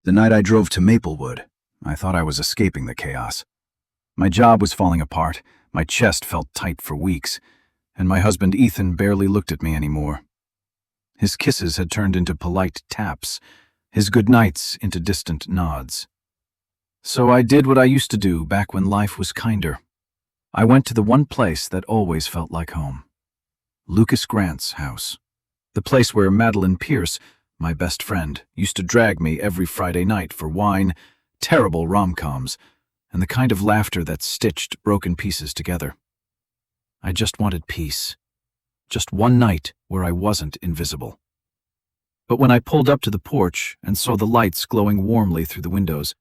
The night I drove to Maplewood, I thought I was escaping the chaos. My job was falling apart, my chest felt tight for weeks, and my husband Ethan barely looked at me anymore. His kisses had turned into polite taps, his goodnights into distant nods. So I did what I used to do back when life was kinder. I went to the one place that always felt like home. Lucas Grant's house. The place where Madeline Pierce, my best friend, used to drag me every Friday night for wine, terrible rom-coms, and the kind of laughter that stitched broken pieces together. I just wanted peace. Just one night where I wasn't invisible. But when I pulled up to the porch and saw the lights glowing warmly through the windows,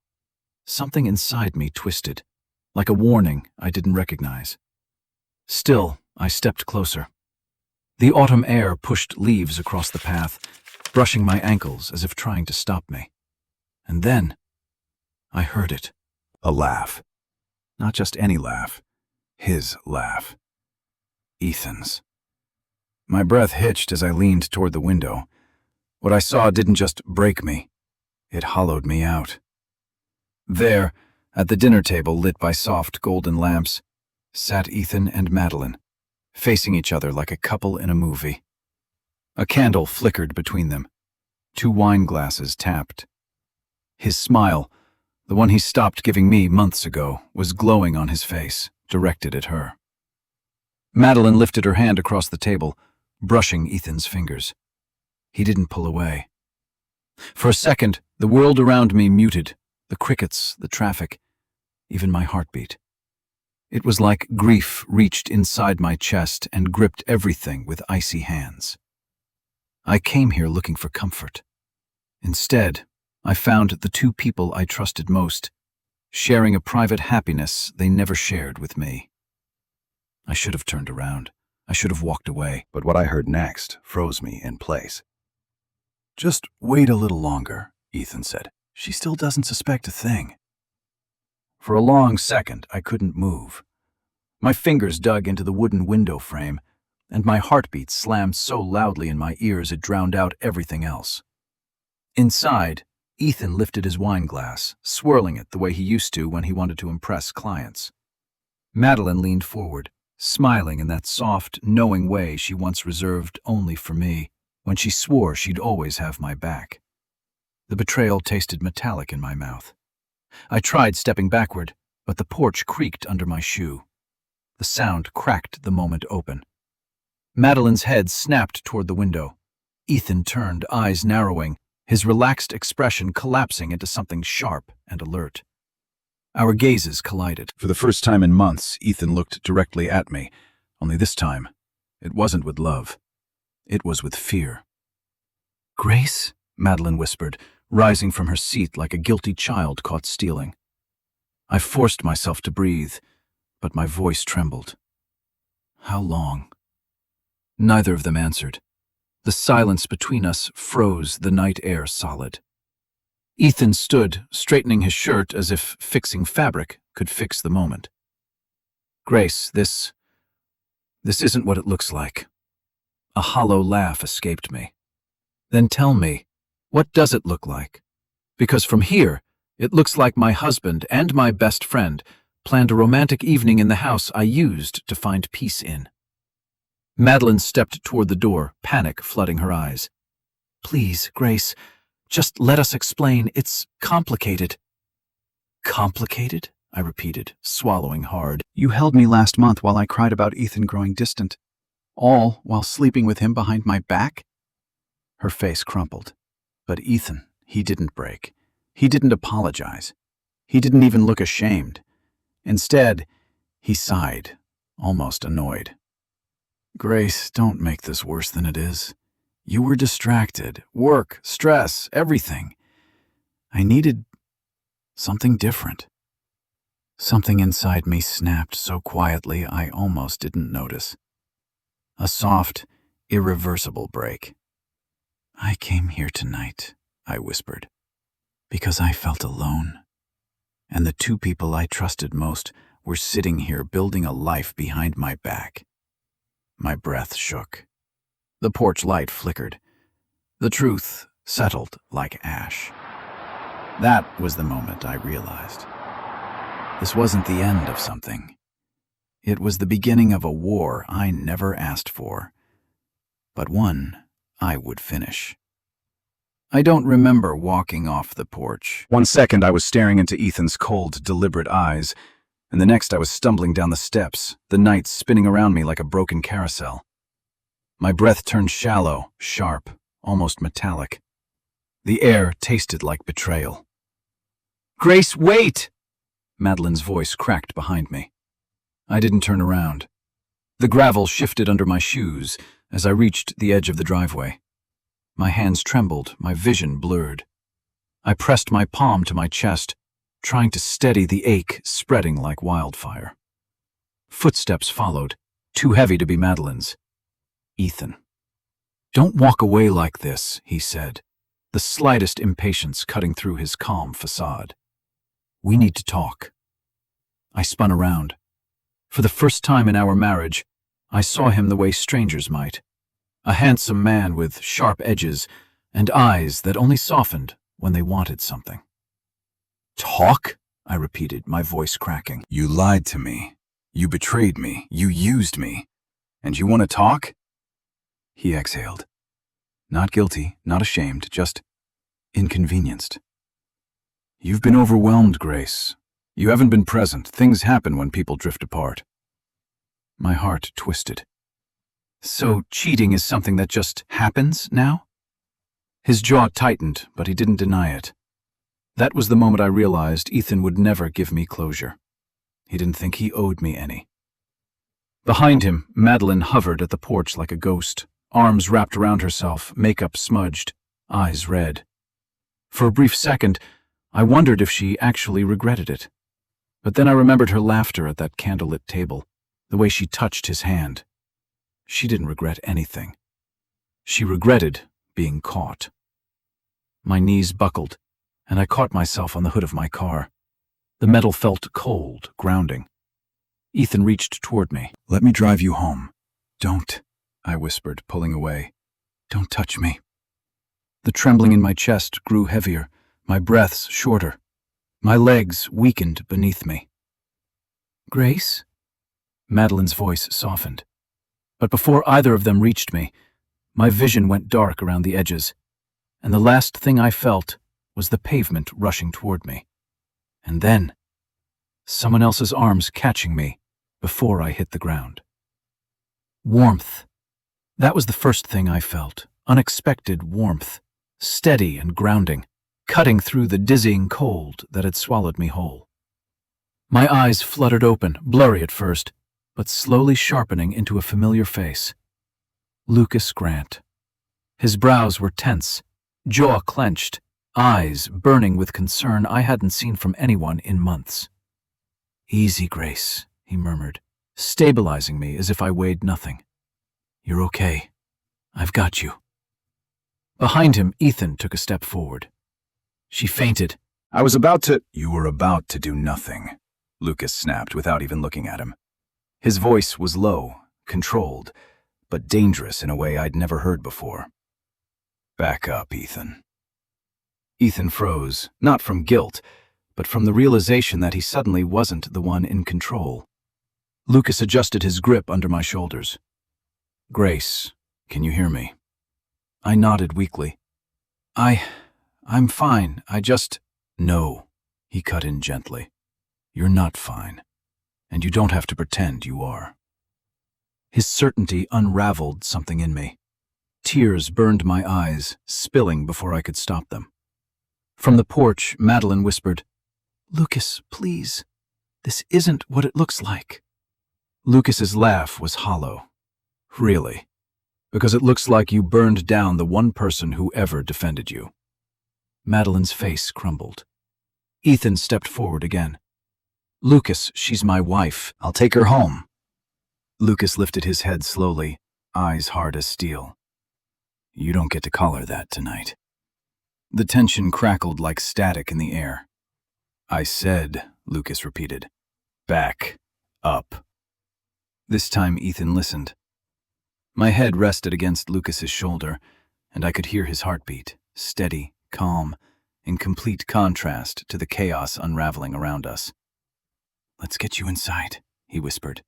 something inside me twisted, like a warning I didn't recognize. Still, I stepped closer. The autumn air pushed leaves across the path, brushing my ankles as if trying to stop me. And then, I heard it. A laugh. Not just any laugh. His laugh. Ethan's. My breath hitched as I leaned toward the window. What I saw didn't just break me. It hollowed me out. There, at the dinner table lit by soft golden lamps, sat Ethan and Madeline, facing each other like a couple in a movie. A candle flickered between them. 2 wine glasses tapped. His smile, the one he stopped giving me months ago, was glowing on his face, directed at her. Madeline lifted her hand across the table, brushing Ethan's fingers. He didn't pull away. For a second, the world around me muted, the crickets, the traffic, even my heartbeat. It was like grief reached inside my chest and gripped everything with icy hands. I came here looking for comfort. Instead, I found the 2 people I trusted most, sharing a private happiness they never shared with me. I should have turned around. I should have walked away, but what I heard next froze me in place. "Just wait a little longer," Ethan said. "She still doesn't suspect a thing." For a long second, I couldn't move. My fingers dug into the wooden window frame, and my heartbeat slammed so loudly in my ears it drowned out everything else. Inside, Ethan lifted his wine glass, swirling it the way he used to when he wanted to impress clients. Madeline leaned forward, smiling in that soft, knowing way she once reserved only for me, when she swore she'd always have my back. The betrayal tasted metallic in my mouth. I tried stepping backward, but the porch creaked under my shoe. The sound cracked the moment open. Madeline's head snapped toward the window. Ethan turned, eyes narrowing, his relaxed expression collapsing into something sharp and alert. Our gazes collided. For the first time in months, Ethan looked directly at me, only this time, it wasn't with love. It was with fear. "Grace?" Madeline whispered, rising from her seat like a guilty child caught stealing. I forced myself to breathe, but my voice trembled. "How long?" Neither of them answered. The silence between us froze the night air solid. Ethan stood, straightening his shirt as if fixing fabric could fix the moment. "Grace, this isn't what it looks like." A hollow laugh escaped me. "Then tell me, what does it look like? Because from here, it looks like my husband and my best friend planned a romantic evening in the house I used to find peace in." Madeline stepped toward the door, panic flooding her eyes. "Please, Grace, just let us explain. It's complicated." "Complicated?" I repeated, swallowing hard. "You held me last month while I cried about Ethan growing distant, all while sleeping with him behind my back?" Her face crumpled. But Ethan, he didn't break. He didn't apologize. He didn't even look ashamed. Instead, he sighed, almost annoyed. "Grace, don't make this worse than it is. You were distracted. Work, stress, everything. I needed something different." Something inside me snapped so quietly I almost didn't notice. A soft, irreversible break. "I came here tonight," I whispered, "because I felt alone. And the 2 people I trusted most were sitting here building a life behind my back." My breath shook. The porch light flickered. The truth settled like ash. That was the moment I realized. This wasn't the end of something. It was the beginning of a war I never asked for, but one I would finish. I don't remember walking off the porch. One second I was staring into Ethan's cold, deliberate eyes, and the next I was stumbling down the steps, the night spinning around me like a broken carousel. My breath turned shallow, sharp, almost metallic. The air tasted like betrayal. "Grace, wait!" Madeline's voice cracked behind me. I didn't turn around. The gravel shifted under my shoes as I reached the edge of the driveway. My hands trembled, my vision blurred. I pressed my palm to my chest, trying to steady the ache spreading like wildfire. Footsteps followed, too heavy to be Madeline's. Ethan. "Don't walk away like this," he said, the slightest impatience cutting through his calm facade. "We need to talk." I spun around. For the first time in our marriage, I saw him the way strangers might. A handsome man with sharp edges and eyes that only softened when they wanted something. "Talk?" I repeated, my voice cracking. "You lied to me. You betrayed me. You used me. And you want to talk?" He exhaled. Not guilty, not ashamed, just inconvenienced. "You've been overwhelmed, Grace. You haven't been present. Things happen when people drift apart." My heart twisted. So cheating is something that just happens now? His jaw tightened, but he didn't deny it. That was the moment I realized Ethan would never give me closure. He didn't think he owed me any. Behind him, Madeline hovered at the porch like a ghost, arms wrapped around herself, makeup smudged, eyes red. For a brief second, I wondered if she actually regretted it. But then I remembered her laughter at that candlelit table, the way she touched his hand. She didn't regret anything. She regretted being caught. My knees buckled, and I caught myself on the hood of my car. The metal felt cold, grounding. Ethan reached toward me. "Let me drive you home." "Don't," I whispered, pulling away. "Don't touch me." The trembling in my chest grew heavier, my breaths shorter. My legs weakened beneath me. "Grace?" Madeline's voice softened. But before either of them reached me, my vision went dark around the edges, and the last thing I felt was the pavement rushing toward me. And then, someone else's arms catching me before I hit the ground. Warmth. That was the first thing I felt, unexpected warmth, steady and grounding, cutting through the dizzying cold that had swallowed me whole. My eyes fluttered open, blurry at first, but slowly sharpening into a familiar face. Lucas Grant. His brows were tense, jaw clenched, eyes burning with concern I hadn't seen from anyone in months. "Easy, Grace," he murmured, stabilizing me as if I weighed nothing. "You're okay. I've got you." Behind him, Ethan took a step forward. She fainted. "I was about to—" "You were about to do nothing," Lucas snapped without even looking at him. His voice was low, controlled, but dangerous in a way I'd never heard before. "Back up, Ethan." Ethan froze, not from guilt, but from the realization that he suddenly wasn't the one in control. Lucas adjusted his grip under my shoulders. "Grace, can you hear me?" I nodded weakly. I'm fine, I just—" "No," he cut in gently. "You're not fine. And you don't have to pretend you are." His certainty unraveled something in me. Tears burned my eyes, spilling before I could stop them. From the porch, Madeline whispered, "Lucas, please. This isn't what it looks like." Lucas's laugh was hollow. "Really? Because it looks like you burned down the one person who ever defended you." Madeline's face crumbled. Ethan stepped forward again. "Lucas, she's my wife. I'll take her home." Lucas lifted his head slowly, eyes hard as steel. "You don't get to call her that tonight." The tension crackled like static in the air. "I said," Lucas repeated, "back up." This time Ethan listened. My head rested against Lucas's shoulder, and I could hear his heartbeat, steady, calm, in complete contrast to the chaos unraveling around us. "Let's get you inside," he whispered.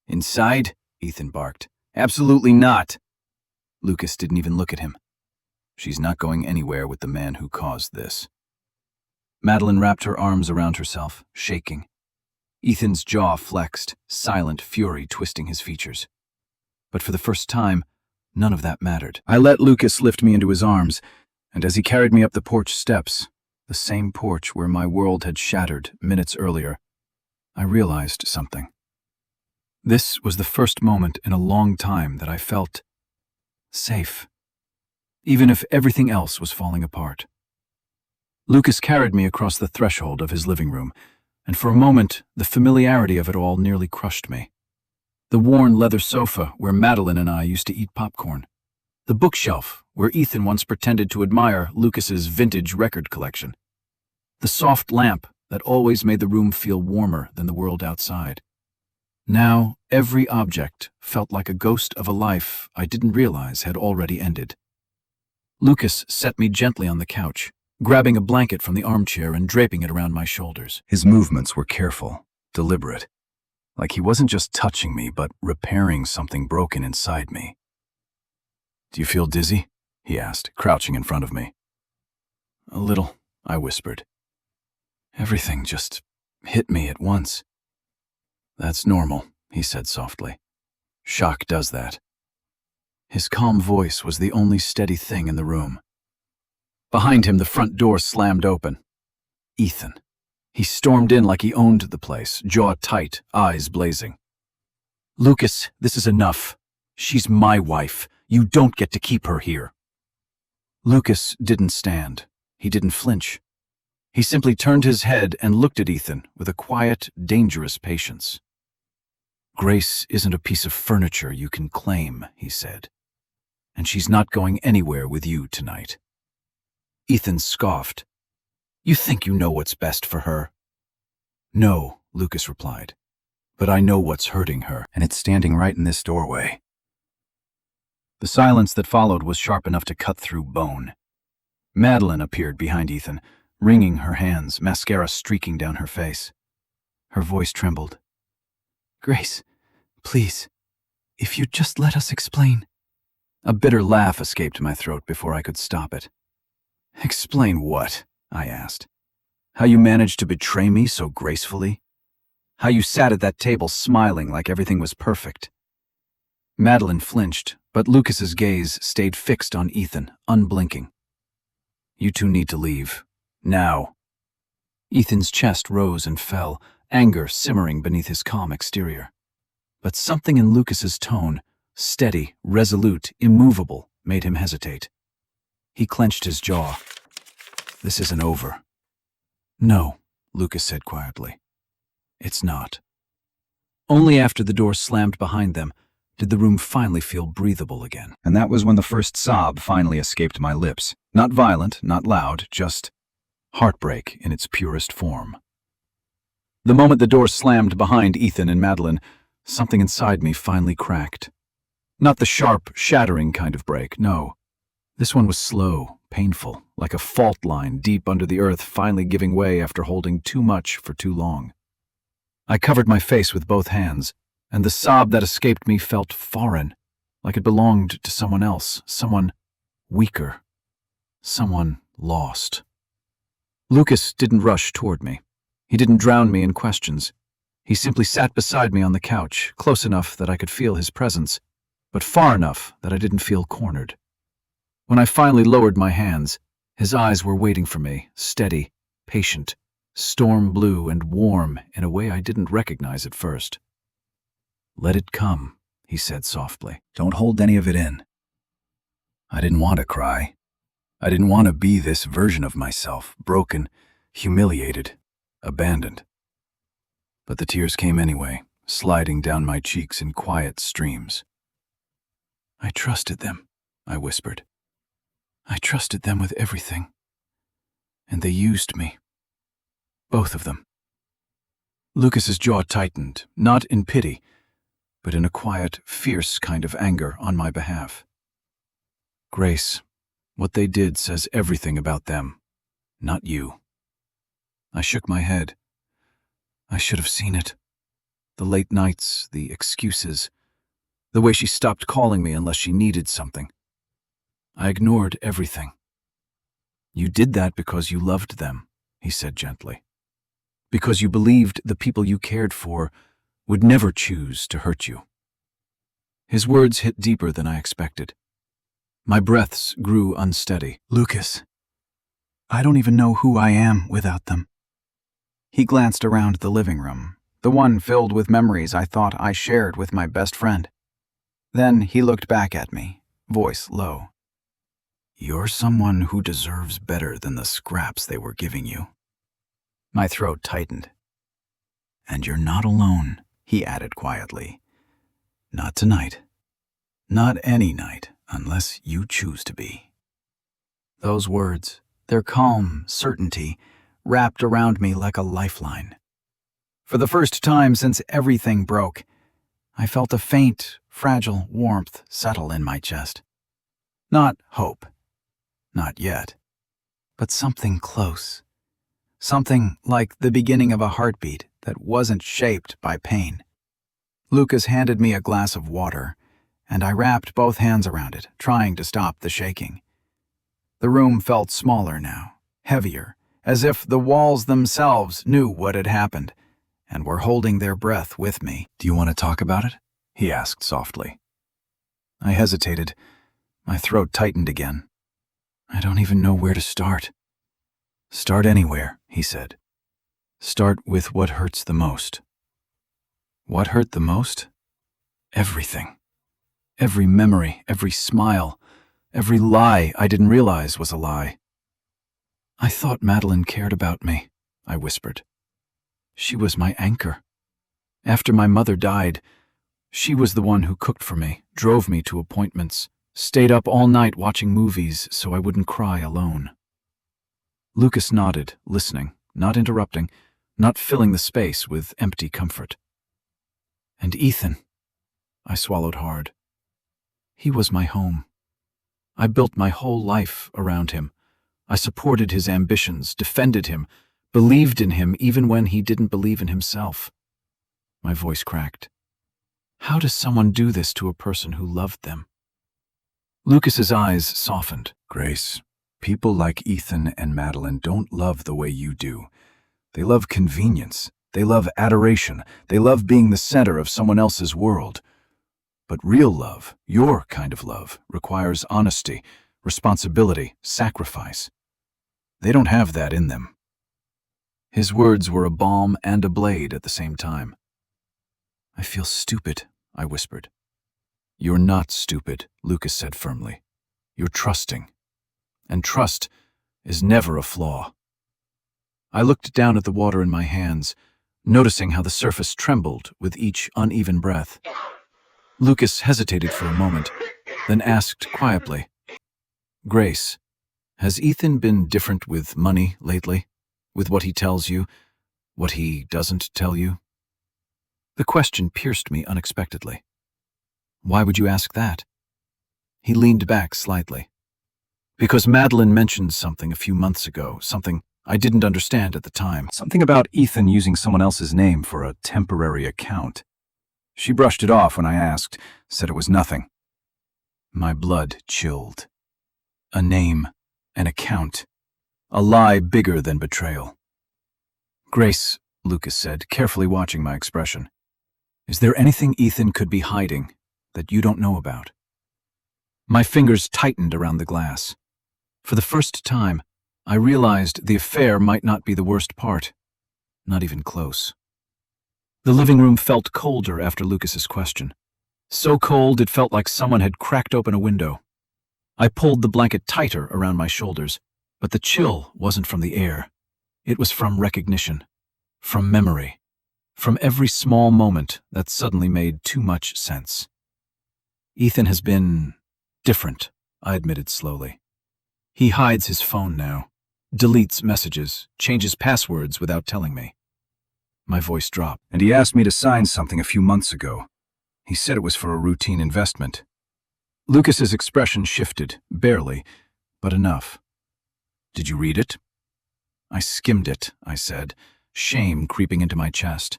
"Inside?" Ethan barked. "Absolutely not." Lucas didn't even look at him. "She's not going anywhere with the man who caused this." Madeline wrapped her arms around herself, shaking. Ethan's jaw flexed, silent fury twisting his features. But for the first time, none of that mattered. I let Lucas lift me into his arms, and as he carried me up the porch steps, the same porch where my world had shattered minutes earlier, I realized something. This was the first moment in a long time that I felt safe, even if everything else was falling apart. Lucas carried me across the threshold of his living room, and for a moment, the familiarity of it all nearly crushed me. The worn leather sofa where Madeline and I used to eat popcorn. The bookshelf where Ethan once pretended to admire Lucas's vintage record collection. The soft lamp that always made the room feel warmer than the world outside. Now, every object felt like a ghost of a life I didn't realize had already ended. Lucas set me gently on the couch, grabbing a blanket from the armchair and draping it around my shoulders. His movements were careful, deliberate, like he wasn't just touching me, but repairing something broken inside me. "Do you feel dizzy?" he asked, crouching in front of me. "A little," I whispered. "Everything just hit me at once." "That's normal," he said softly. "Shock does that." His calm voice was the only steady thing in the room. Behind him, the front door slammed open. Ethan. He stormed in like he owned the place, jaw tight, eyes blazing. "Lucas, this is enough. She's my wife. You don't get to keep her here." Lucas didn't stand. He didn't flinch. He simply turned his head and looked at Ethan with a quiet, dangerous patience. "Grace isn't a piece of furniture you can claim," he said. "And she's not going anywhere with you tonight." Ethan scoffed. "You think you know what's best for her?" "No," Lucas replied. "But I know what's hurting her, and it's standing right in this doorway." The silence that followed was sharp enough to cut through bone. Madeline appeared behind Ethan, wringing her hands, mascara streaking down her face. Her voice trembled. "Grace, please, if you'd just let us explain." A bitter laugh escaped my throat before I could stop it. "Explain what?" I asked. "How you managed to betray me so gracefully? How you sat at that table smiling like everything was perfect?" Madeline flinched, but Lucas's gaze stayed fixed on Ethan, unblinking. "You two need to leave. Now." Ethan's chest rose and fell, anger simmering beneath his calm exterior. But something in Lucas's tone, steady, resolute, immovable, made him hesitate. He clenched his jaw. "This isn't over." "No," Lucas said quietly. "It's not." Only after the door slammed behind them did the room finally feel breathable again. And that was when the first sob finally escaped my lips. Not violent, not loud, just heartbreak in its purest form. The moment the door slammed behind Ethan and Madeline, something inside me finally cracked. Not the sharp, shattering kind of break, no. This one was slow, painful, like a fault line deep under the earth finally giving way after holding too much for too long. I covered my face with both hands, and the sob that escaped me felt foreign, like it belonged to someone else, someone weaker, someone lost. Lucas didn't rush toward me. He didn't drown me in questions. He simply sat beside me on the couch, close enough that I could feel his presence, but far enough that I didn't feel cornered. When I finally lowered my hands, his eyes were waiting for me, steady, patient, storm blue and warm in a way I didn't recognize at first. "Let it come," he said softly. "Don't hold any of it in." I didn't want to cry. I didn't want to be this version of myself, broken, humiliated, abandoned. But the tears came anyway, sliding down my cheeks in quiet streams. "I trusted them," I whispered. "I trusted them with everything. And they used me. Both of them." Lucas's jaw tightened, not in pity, but in a quiet, fierce kind of anger on my behalf. "Grace, what they did says everything about them. Not you. I shook my head. I should have seen it. The late nights, the excuses, the way she stopped calling me unless she needed something. I ignored everything. You did that because you loved them, he said gently. Because you believed the people you cared for would never choose to hurt you. His words hit deeper than I expected. My breaths grew unsteady. Lucas, I don't even know who I am without them. He glanced around the living room, the one filled with memories I thought I shared with my best friend. Then he looked back at me, voice low. You're someone who deserves better than the scraps they were giving you. My throat tightened. And you're not alone, he added quietly. Not tonight. Not any night, unless you choose to be. Those words, their calm certainty, wrapped around me like a lifeline. For the first time since everything broke, I felt a faint, fragile warmth settle in my chest. Not hope. Not yet. But something close. Something like the beginning of a heartbeat that wasn't shaped by pain. Lucas handed me a glass of water, and I wrapped both hands around it, trying to stop the shaking. The room felt smaller now, heavier, as if the walls themselves knew what had happened, and were holding their breath with me. Do you want to talk about it? He asked softly. I hesitated. My throat tightened again. I don't even know where to start. Start anywhere, he said. Start with what hurts the most. What hurt the most? Everything. Every memory, every smile, every lie I didn't realize was a lie. I thought Madeline cared about me, I whispered. She was my anchor. After my mother died, she was the one who cooked for me, drove me to appointments, stayed up all night watching movies so I wouldn't cry alone. Lucas nodded, listening, not interrupting, not filling the space with empty comfort. And Ethan, I swallowed hard. He was my home. I built my whole life around him. I supported his ambitions, defended him, believed in him even when he didn't believe in himself. My voice cracked. How does someone do this to a person who loved them? Lucas's eyes softened. Grace, people like Ethan and Madeline don't love the way you do. They love convenience. They love adoration. They love being the center of someone else's world. But real love, your kind of love, requires honesty, responsibility, sacrifice. They don't have that in them. His words were a balm and a blade at the same time. I feel stupid, I whispered. You're not stupid, Lucas said firmly. You're trusting. And trust is never a flaw. I looked down at the water in my hands, noticing how the surface trembled with each uneven breath. Lucas hesitated for a moment, then asked quietly, Grace, has Ethan been different with money lately? With what he tells you, what he doesn't tell you? The question pierced me unexpectedly. Why would you ask that? He leaned back slightly. Because Madeline mentioned something a few months ago, something I didn't understand at the time. Something about Ethan using someone else's name for a temporary account. She brushed it off when I asked, said it was nothing. My blood chilled. A name, an account, a lie bigger than betrayal. Grace, Lucas said, carefully watching my expression. Is there anything Ethan could be hiding that you don't know about? My fingers tightened around the glass. For the first time, I realized the affair might not be the worst part. Not even close. The living room felt colder after Lucas's question. So cold it felt like someone had cracked open a window. I pulled the blanket tighter around my shoulders, but the chill wasn't from the air. It was from recognition, from memory, from every small moment that suddenly made too much sense. Ethan has been different, I admitted slowly. He hides his phone now, deletes messages, changes passwords without telling me. My voice dropped. And he asked me to sign something a few months ago. He said it was for a routine investment. Lucas's expression shifted, barely, but enough. Did you read it? I skimmed it, I said, shame creeping into my chest.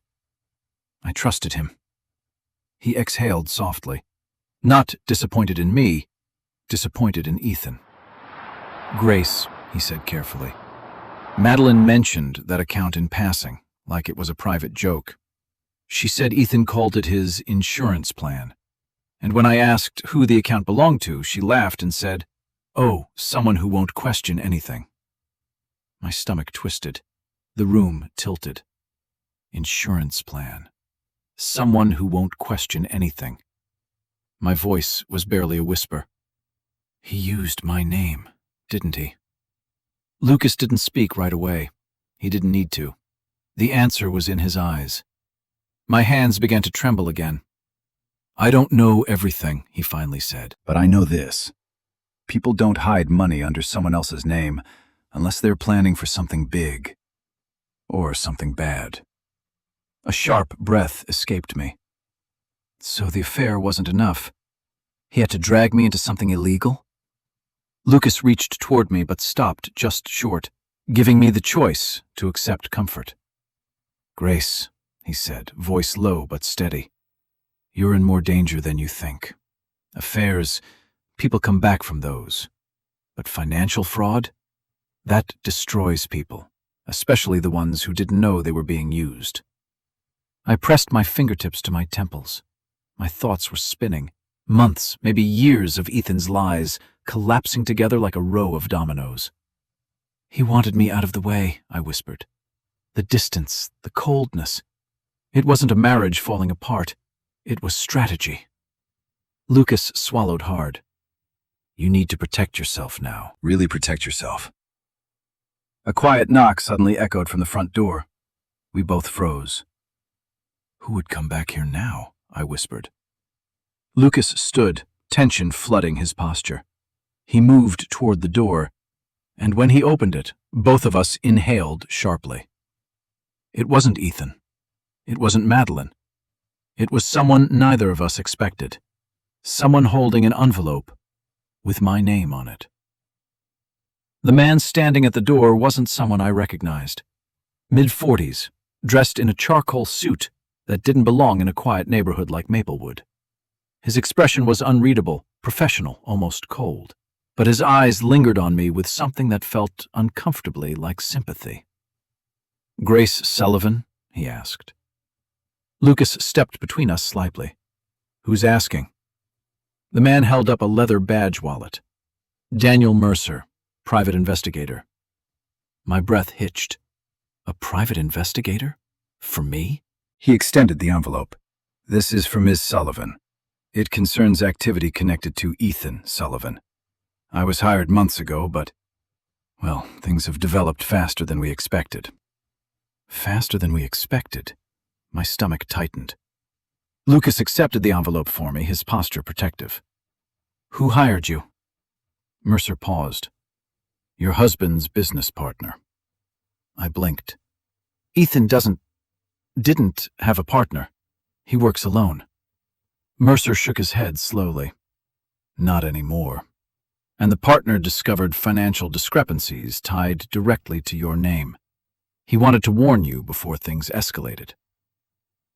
I trusted him. He exhaled softly. Not disappointed in me, disappointed in Ethan. Grace, he said carefully. Madeline mentioned that account in passing, like it was a private joke. She said Ethan called it his insurance plan. And when I asked who the account belonged to, she laughed and said, "Oh, someone who won't question anything." My stomach twisted. The room tilted. Insurance plan. Someone who won't question anything. My voice was barely a whisper. He used my name, didn't he? Lucas didn't speak right away. He didn't need to. The answer was in his eyes. My hands began to tremble again. "I don't know everything," he finally said. "But I know this. People don't hide money under someone else's name unless they're planning for something big. Or something bad." A sharp breath escaped me. So the affair wasn't enough. He had to drag me into something illegal? Lucas reached toward me but stopped just short, giving me the choice to accept comfort. "Grace," he said, voice low but steady, "you're in more danger than you think. Affairs, people come back from those. But financial fraud? That destroys people, especially the ones who didn't know they were being used." I pressed my fingertips to my temples. My thoughts were spinning. Months, maybe years of Ethan's lies, collapsing together like a row of dominoes. "He wanted me out of the way," I whispered. "The distance, the coldness. It wasn't a marriage falling apart. It was strategy." Lucas swallowed hard. "You need to protect yourself now. Really protect yourself." A quiet knock suddenly echoed from the front door. We both froze. "Who would come back here now?" I whispered. Lucas stood, tension flooding his posture. He moved toward the door, and when he opened it, both of us inhaled sharply. It wasn't Ethan. It wasn't Madeline. It was someone neither of us expected. Someone holding an envelope with my name on it. The man standing at the door wasn't someone I recognized. Mid-40s, dressed in a charcoal suit that didn't belong in a quiet neighborhood like Maplewood. His expression was unreadable, professional, almost cold, but his eyes lingered on me with something that felt uncomfortably like sympathy. "Grace Sullivan?" he asked. Lucas stepped between us slightly. "Who's asking?" The man held up a leather badge wallet. "Daniel Mercer, private investigator." My breath hitched. A private investigator? For me? He extended the envelope. "This is for Ms. Sullivan. It concerns activity connected to Ethan Sullivan. I was hired months ago, but, well, things have developed faster than we expected." Faster than we expected? My stomach tightened. Lucas accepted the envelope for me, his posture protective. "Who hired you?" Mercer paused. "Your husband's business partner." I blinked. "Ethan didn't have a partner. He works alone." Mercer shook his head slowly. "Not anymore. And the partner discovered financial discrepancies tied directly to your name. He wanted to warn you before things escalated."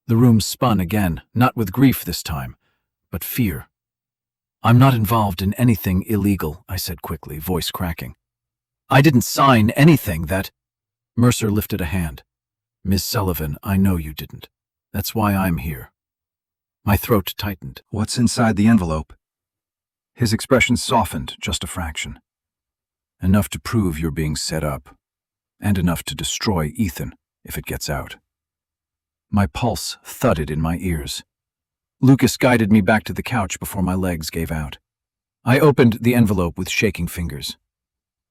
The room spun again, not with grief this time, but fear. "I'm not involved in anything illegal," I said quickly, voice cracking. "I didn't sign anything that—" Mercer lifted a hand. "Ms. Sullivan, I know you didn't. That's why I'm here." My throat tightened. "What's inside the envelope?" His expression softened just a fraction. "Enough to prove you're being set up, and enough to destroy Ethan if it gets out." My pulse thudded in my ears. Lucas guided me back to the couch before my legs gave out. I opened the envelope with shaking fingers.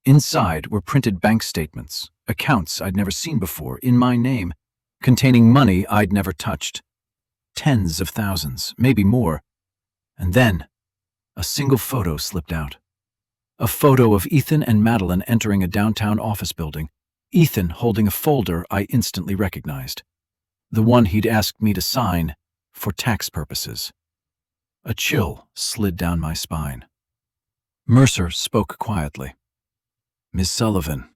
Inside were printed bank statements, accounts I'd never seen before, in my name, containing money I'd never touched. Tens of thousands, maybe more. And then, a single photo slipped out. A photo of Ethan and Madeline entering a downtown office building, Ethan holding a folder I instantly recognized. The one he'd asked me to sign for tax purposes. A chill slid down my spine. Mercer spoke quietly. "Ms. Sullivan,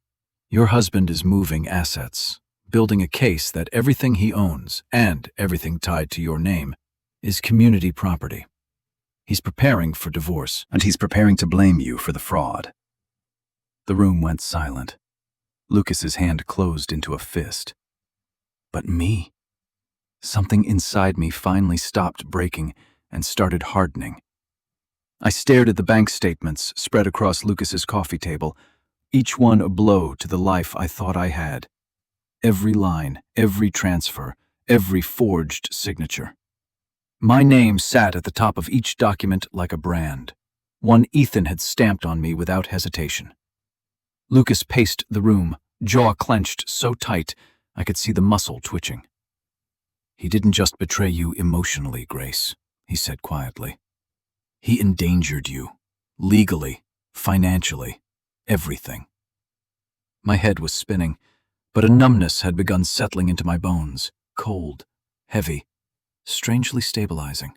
Your husband is moving assets, building a case that everything he owns and everything tied to your name is community property. He's preparing for divorce, and he's preparing to blame you for the fraud." The room went silent. Lucas's hand closed into a fist. But me? Something inside me finally stopped breaking and started hardening. I stared at the bank statements spread across Lucas's coffee table, each one a blow to the life I thought I had. Every line, every transfer, every forged signature. My name sat at the top of each document like a brand, one Ethan had stamped on me without hesitation. Lucas paced the room, jaw clenched so tight I could see the muscle twitching. "He didn't just betray you emotionally, Grace," he said quietly. "He endangered you, legally, financially, everything." My head was spinning, but a numbness had begun settling into my bones, cold, heavy, strangely stabilizing.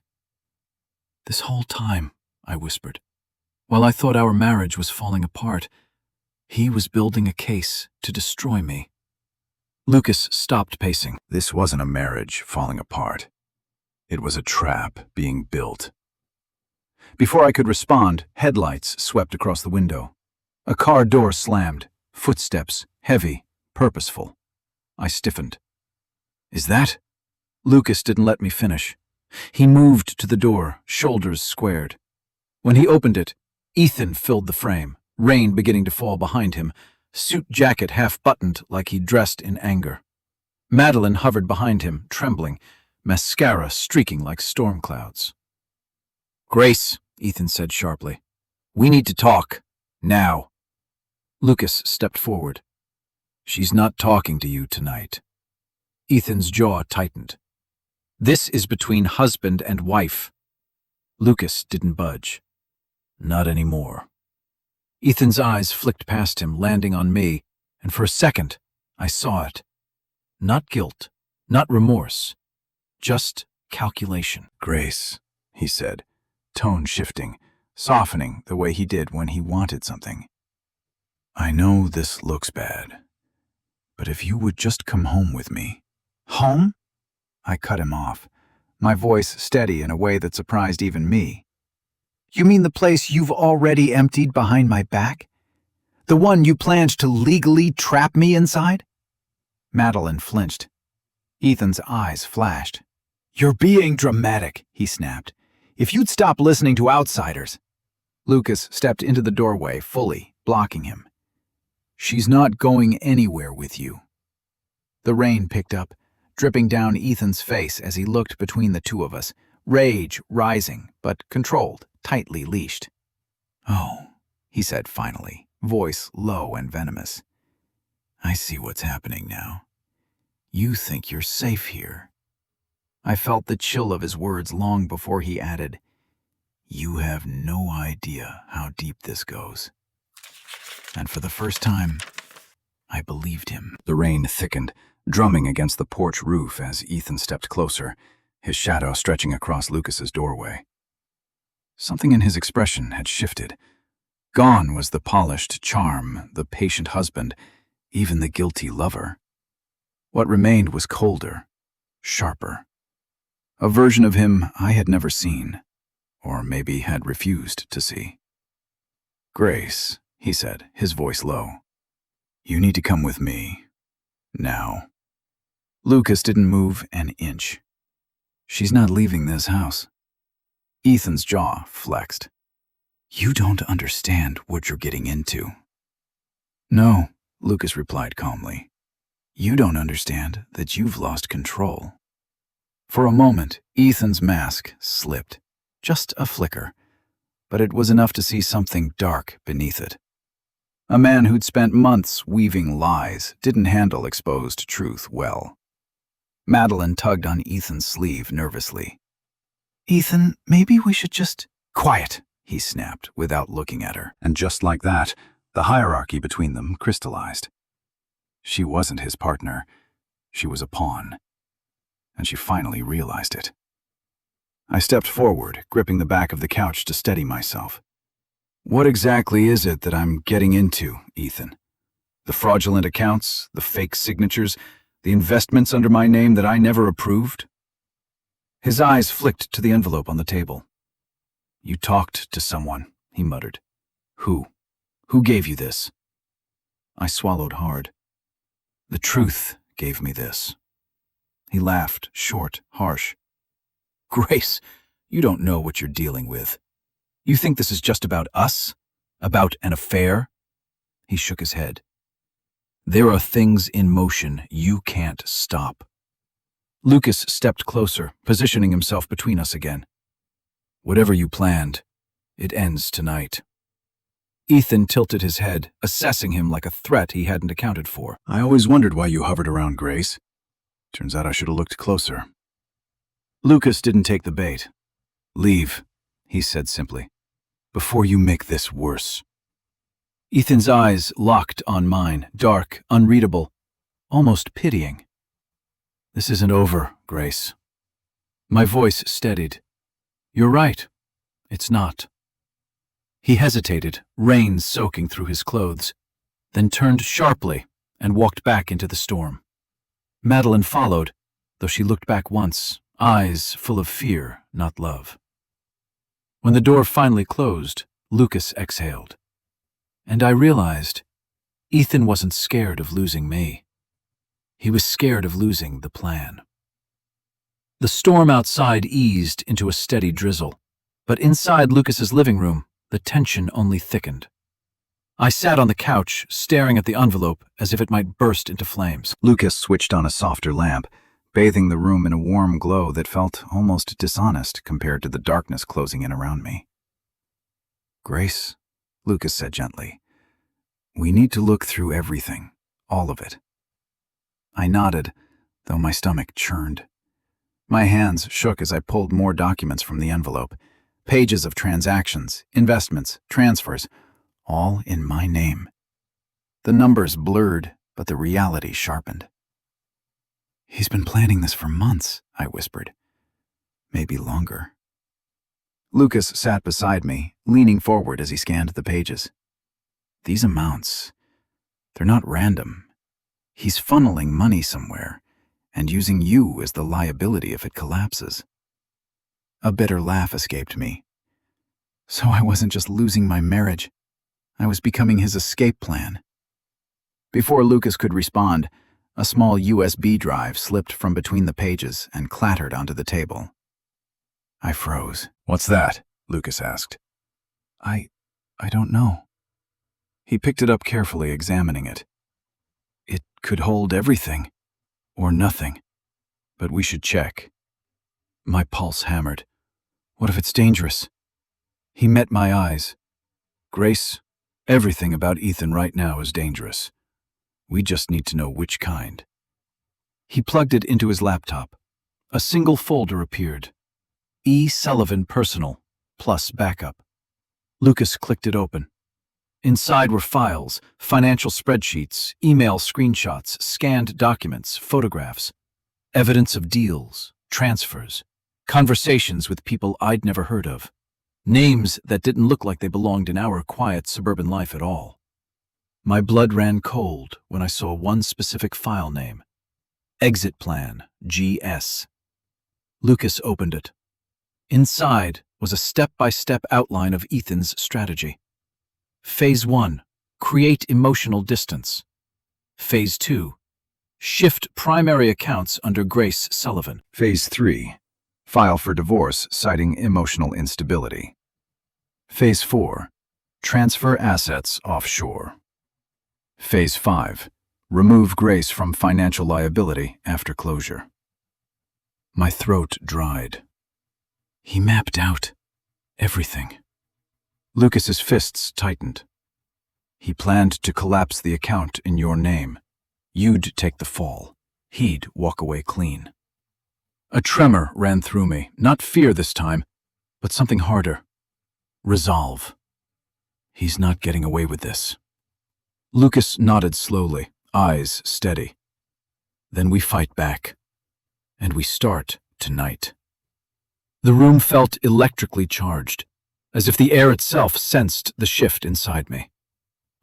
"This whole time," I whispered, "while I thought our marriage was falling apart, he was building a case to destroy me." Lucas stopped pacing. "This wasn't a marriage falling apart. It was a trap being built." Before I could respond, headlights swept across the window. A car door slammed, footsteps, heavy, purposeful. I stiffened. "Is that?" Lucas didn't let me finish. He moved to the door, shoulders squared. When he opened it, Ethan filled the frame, rain beginning to fall behind him, suit jacket half-buttoned like he dressed in anger. Madeline hovered behind him, trembling, mascara streaking like storm clouds. "Grace," Ethan said sharply, "we need to talk. Now." Lucas stepped forward. "She's not talking to you tonight." Ethan's jaw tightened. "This is between husband and wife." Lucas didn't budge. "Not anymore." Ethan's eyes flicked past him, landing on me, and for a second, I saw it. Not guilt, not remorse, just calculation. "Grace," he said, tone shifting, softening the way he did when he wanted something. "I know this looks bad, but if you would just come home with me." "Home?" I cut him off, my voice steady in a way that surprised even me. "You mean the place you've already emptied behind my back? The one you planned to legally trap me inside?" Madeline flinched. Ethan's eyes flashed. "You're being dramatic," he snapped. "If you'd stop listening to outsiders." Lucas stepped into the doorway, fully blocking him. "She's not going anywhere with you." The rain picked up, dripping down Ethan's face as he looked between the two of us, rage rising, but controlled, tightly leashed. "Oh," he said finally, voice low and venomous. "I see what's happening now. You think you're safe here." I felt the chill of his words long before he added, "You have no idea how deep this goes." And for the first time, I believed him. The rain thickened, drumming against the porch roof as Ethan stepped closer, his shadow stretching across Lucas's doorway. Something in his expression had shifted. Gone was the polished charm, the patient husband, even the guilty lover. What remained was colder, sharper. A version of him I had never seen, or maybe had refused to see. "Grace," he said, his voice low, "you need to come with me. Now." Lucas didn't move an inch. "She's not leaving this house." Ethan's jaw flexed. "You don't understand what you're getting into." "No," Lucas replied calmly. "You don't understand that you've lost control." For a moment, Ethan's mask slipped. Just a flicker, but it was enough to see something dark beneath it. A man who'd spent months weaving lies didn't handle exposed truth well. Madeline tugged on Ethan's sleeve nervously. "Ethan, maybe we should just—" "Quiet," he snapped without looking at her. And just like that, the hierarchy between them crystallized. She wasn't his partner. She was a pawn. And she finally realized it. I stepped forward, gripping the back of the couch to steady myself. "What exactly is it that I'm getting into, Ethan?" The fraudulent accounts, the fake signatures, the investments under my name that I never approved? His eyes flicked to the envelope on the table. You talked to someone, he muttered. Who? Who gave you this? I swallowed hard. The truth gave me this. He laughed, short, harsh. Grace, you don't know what you're dealing with. You think this is just about us? About an affair? He shook his head. There are things in motion you can't stop. Lucas stepped closer, positioning himself between us again. Whatever you planned, it ends tonight. Ethan tilted his head, assessing him like a threat he hadn't accounted for. I always wondered why you hovered around Grace. Turns out I should have looked closer. Lucas didn't take the bait. Leave, he said simply, before you make this worse. Ethan's eyes locked on mine, dark, unreadable, almost pitying. This isn't over, Grace. My voice steadied. You're right. It's not. He hesitated, rain soaking through his clothes, then turned sharply and walked back into the storm. Madeline followed, though she looked back once, eyes full of fear, not love. When the door finally closed, Lucas exhaled. And I realized Ethan wasn't scared of losing me. He was scared of losing the plan. The storm outside eased into a steady drizzle, but inside Lucas's living room, the tension only thickened. I sat on the couch, staring at the envelope as if it might burst into flames. Lucas switched on a softer lamp, bathing the room in a warm glow that felt almost dishonest compared to the darkness closing in around me. Grace, Lucas said gently, we need to look through everything, all of it. I nodded, though my stomach churned. My hands shook as I pulled more documents from the envelope. Pages of transactions, investments, transfers, all in my name. The numbers blurred, but the reality sharpened. He's been planning this for months, I whispered. Maybe longer. Lucas sat beside me, leaning forward as he scanned the pages. These amounts, they're not random. He's funneling money somewhere, and using you as the liability if it collapses. A bitter laugh escaped me. So I wasn't just losing my marriage. I was becoming his escape plan. Before Lucas could respond, a small USB drive slipped from between the pages and clattered onto the table. I froze. What's that? Lucas asked. I don't know. He picked it up carefully, examining it. It could hold everything, or nothing, but we should check. My pulse hammered. What if it's dangerous? He met my eyes. Grace, everything about Ethan right now is dangerous. We just need to know which kind. He plugged it into his laptop. A single folder appeared. E. Sullivan Personal, plus backup. Lucas clicked it open. Inside were files, financial spreadsheets, email screenshots, scanned documents, photographs, evidence of deals, transfers, conversations with people I'd never heard of, names that didn't look like they belonged in our quiet suburban life at all. My blood ran cold when I saw one specific file name. Exit Plan, GS. Lucas opened it. Inside was a step-by-step outline of Ethan's strategy. Phase 1, create emotional distance. Phase 2, shift primary accounts under Grace Sullivan. Phase 3, file for divorce citing emotional instability. Phase 4, transfer assets offshore. Phase 5, remove Grace from financial liability after closure. My throat dried. He mapped out everything. Lucas's fists tightened. He planned to collapse the account in your name. You'd take the fall. He'd walk away clean. A tremor ran through me, not fear this time, but something harder. Resolve. He's not getting away with this. Lucas nodded slowly, eyes steady. Then we fight back. And we start tonight. The room felt electrically charged, as if the air itself sensed the shift inside me.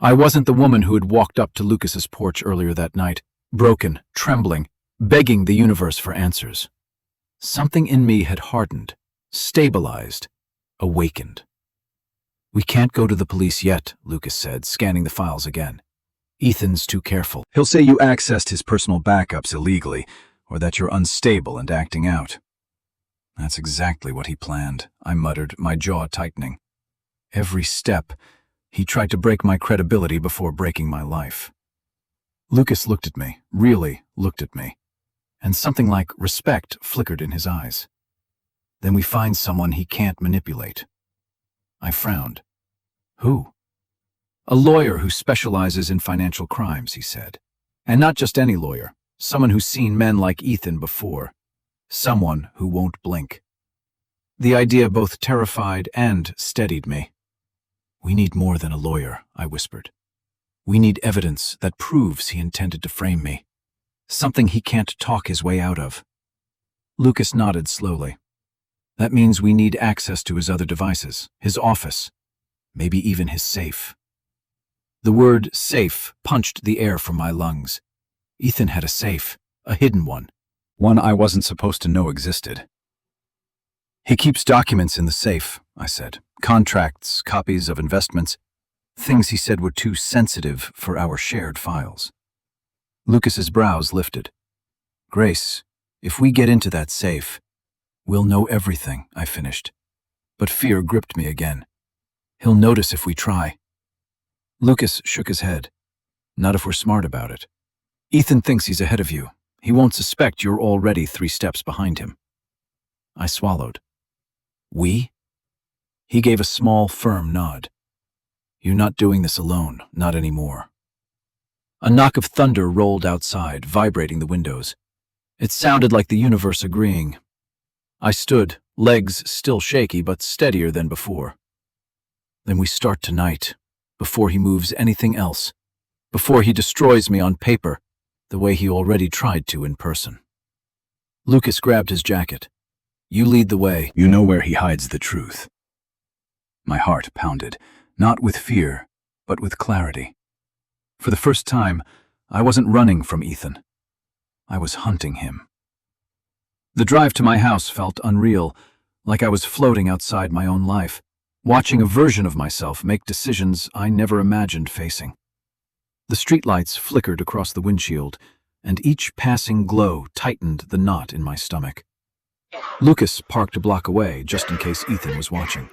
I wasn't the woman who had walked up to Lucas's porch earlier that night, broken, trembling, begging the universe for answers. Something in me had hardened, stabilized, awakened. "We can't go to the police yet," Lucas said, scanning the files again. "Ethan's too careful. He'll say you accessed his personal backups illegally, or that you're unstable and acting out." "That's exactly what he planned," I muttered, my jaw tightening. Every step, he tried to break my credibility before breaking my life. Lucas looked at me, really looked at me, and something like respect flickered in his eyes. "Then we find someone he can't manipulate." I frowned. "Who?" "A lawyer who specializes in financial crimes," he said. "And not just any lawyer, someone who's seen men like Ethan before. Someone who won't blink." The idea both terrified and steadied me. "We need more than a lawyer," I whispered. "We need evidence that proves he intended to frame me. Something he can't talk his way out of." Lucas nodded slowly. "That means we need access to his other devices, his office, maybe even his safe." The word safe punched the air from my lungs. Ethan had a safe, a hidden one I wasn't supposed to know existed. "He keeps documents in the safe," I said. "Contracts, copies of investments, things he said were too sensitive for our shared files." Lucas's brows lifted. "Grace, if we get into that safe, we'll know everything," I finished. But fear gripped me again. "He'll notice if we try." Lucas shook his head. "Not if we're smart about it. Ethan thinks he's ahead of you. He won't suspect you're already 3 steps behind him." I swallowed. "We?" He gave a small, firm nod. "You're not doing this alone, not anymore." A knock of thunder rolled outside, vibrating the windows. It sounded like the universe agreeing. I stood, legs still shaky but steadier than before. "Then we start tonight, before he moves anything else, before he destroys me on paper, the way he already tried to in person." Lucas grabbed his jacket. "You lead the way. You know where he hides the truth." My heart pounded, not with fear, but with clarity. For the first time, I wasn't running from Ethan. I was hunting him. The drive to my house felt unreal, like I was floating outside my own life, watching a version of myself make decisions I never imagined facing. The streetlights flickered across the windshield, and each passing glow tightened the knot in my stomach. Lucas parked a block away, just in case Ethan was watching.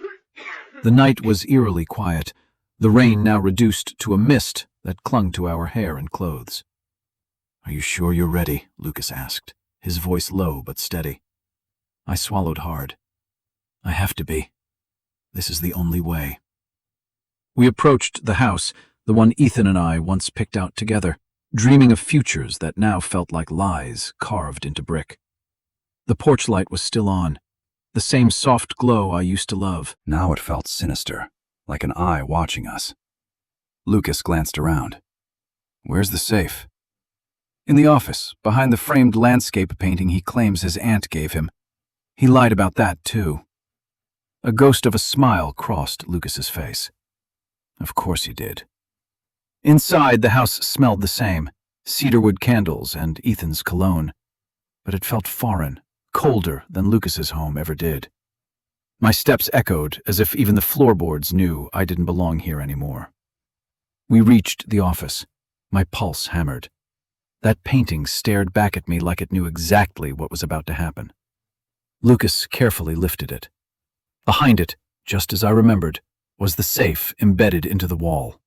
The night was eerily quiet, the rain now reduced to a mist that clung to our hair and clothes. "Are you sure you're ready?" Lucas asked, his voice low but steady. I swallowed hard. "I have to be. This is the only way." We approached the house, the one Ethan and I once picked out together, dreaming of futures that now felt like lies carved into brick. The porch light was still on, the same soft glow I used to love. Now it felt sinister, like an eye watching us. Lucas glanced around. "Where's the safe?" "In the office, behind the framed landscape painting he claims his aunt gave him. He lied about that, too." A ghost of a smile crossed Lucas's face. "Of course he did." Inside, the house smelled the same, cedarwood candles and Ethan's cologne. But it felt foreign, colder than Lucas's home ever did. My steps echoed as if even the floorboards knew I didn't belong here anymore. We reached the office. My pulse hammered. That painting stared back at me like it knew exactly what was about to happen. Lucas carefully lifted it. Behind it, just as I remembered, was the safe embedded into the wall.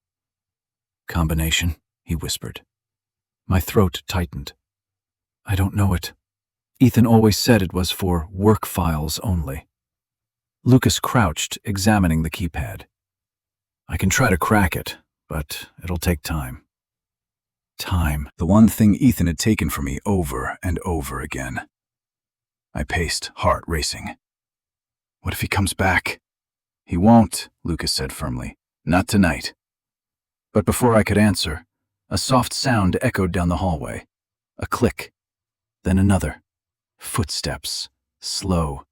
"Combination," he whispered. My throat tightened. "I don't know it. Ethan always said it was for work files only." Lucas crouched, examining the keypad. "I can try to crack it, but it'll take time." Time, the one thing Ethan had taken from me over and over again. I paced, heart racing. "What if he comes back?" "He won't," Lucas said firmly. "Not tonight." But before I could answer, a soft sound echoed down the hallway. A click, then another. Footsteps, slow,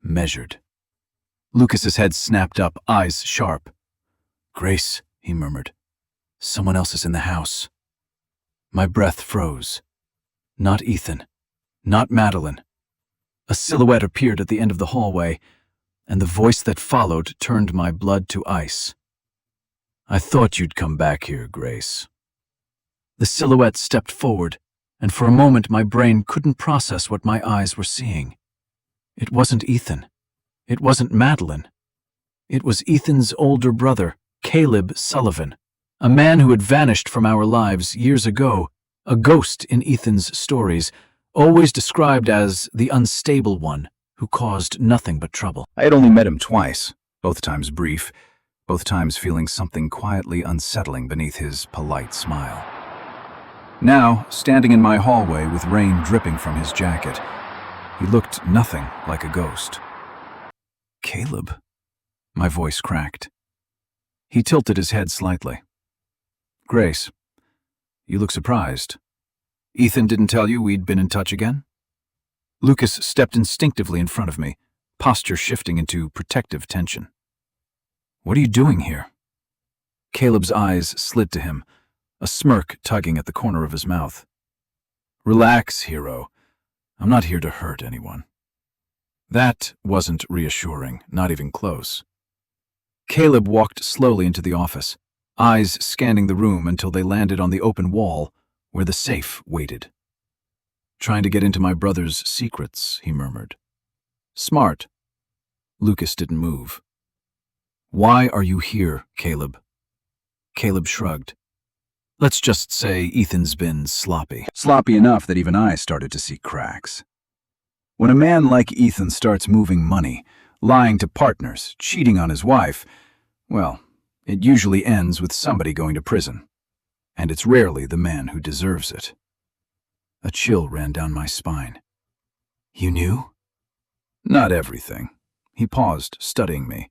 measured. Lucas's head snapped up, eyes sharp. "Grace," he murmured. Someone else is in the house. My breath froze. Not Ethan. Not Madeline. A silhouette appeared at the end of the hallway, and the voice that followed turned my blood to ice. I thought you'd come back here, Grace. The silhouette stepped forward, and for a moment my brain couldn't process what my eyes were seeing. It wasn't Ethan. It wasn't Madeline. It was Ethan's older brother, Caleb Sullivan, a man who had vanished from our lives years ago, a ghost in Ethan's stories, always described as the unstable one who caused nothing but trouble. I had only met him twice, both times brief, both times feeling something quietly unsettling beneath his polite smile. Now, standing in my hallway with rain dripping from his jacket, he looked nothing like a ghost. Caleb? My voice cracked. He tilted his head slightly. Grace, you look surprised. Ethan didn't tell you we'd been in touch again? Lucas stepped instinctively in front of me, posture shifting into protective tension. What are you doing here? Caleb's eyes slid to him, a smirk tugging at the corner of his mouth. Relax, hero. I'm not here to hurt anyone. That wasn't reassuring, not even close. Caleb walked slowly into the office, eyes scanning the room until they landed on the open wall where the safe waited. Trying to get into my brother's secrets, he murmured. Smart. Lucas didn't move. Why are you here, Caleb? Caleb shrugged. Let's just say Ethan's been sloppy. Sloppy enough that even I started to see cracks. When a man like Ethan starts moving money, lying to partners, cheating on his wife, well, it usually ends with somebody going to prison. And it's rarely the man who deserves it. A chill ran down my spine. You knew? Not everything. He paused, studying me.